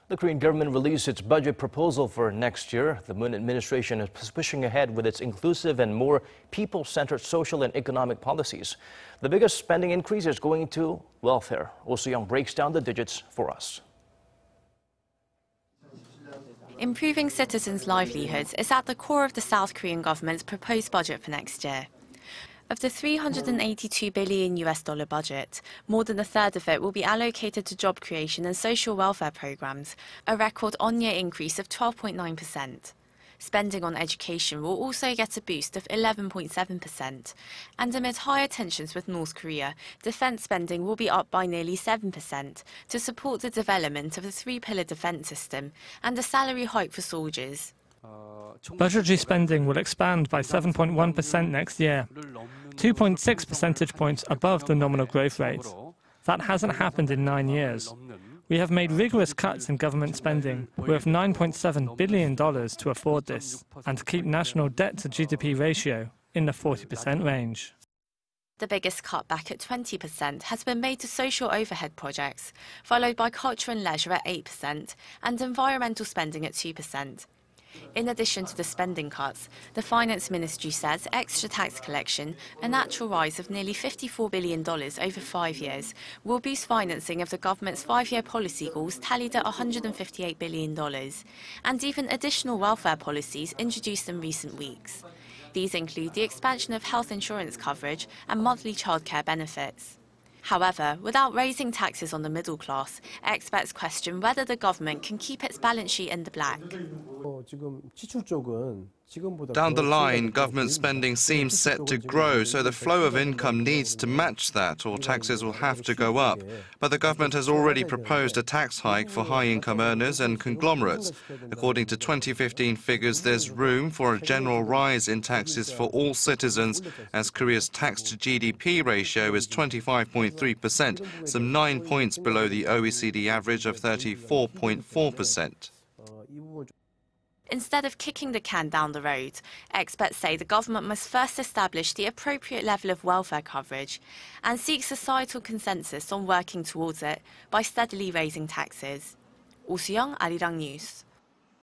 The Korean government released its budget proposal for next year. The Moon administration is pushing ahead with its inclusive and more people-centered social and economic policies. The biggest spending increase is going to welfare. Soo-young breaks down the digits for us. Improving citizens' livelihoods is at the core of the South Korean government's proposed budget for next year. Of the $382 billion budget, more than a third of it will be allocated to job creation and social welfare programs, a record on-year increase of 12.9%. Spending on education will also get a boost of 11.7%. And amid higher tensions with North Korea, defense spending will be up by nearly 7% to support the development of the three-pillar defense system and a salary hike for soldiers. Budgetary spending will expand by 7.1% next year, 2.6 percentage points above the nominal growth rate. That hasn't happened in 9 years. We have made rigorous cuts in government spending, worth $9.7 billion to afford this, and to keep national debt to GDP ratio in the 40% range. The biggest cutback at 20% has been made to social overhead projects, followed by culture and leisure at 8% and environmental spending at 2%. In addition to the spending cuts, the Finance Ministry says extra tax collection, a natural rise of nearly $54 billion over 5 years, will boost financing of the government's 5-year policy goals tallied at $158 billion, and even additional welfare policies introduced in recent weeks. These include the expansion of health insurance coverage and monthly childcare benefits. However, without raising taxes on the middle class, experts question whether the government can keep its balance sheet in the black. Down the line, government spending seems set to grow, so the flow of income needs to match that, or taxes will have to go up. But the government has already proposed a tax hike for high-income earners and conglomerates. According to 2015 figures, there's room for a general rise in taxes for all citizens, as Korea's tax-to-GDP ratio is 25.3%, some 9 points below the OECD average of 34.4%. Instead of kicking the can down the road, experts say the government must first establish the appropriate level of welfare coverage and seek societal consensus on working towards it by steadily raising taxes. Soo-young, Arirang News.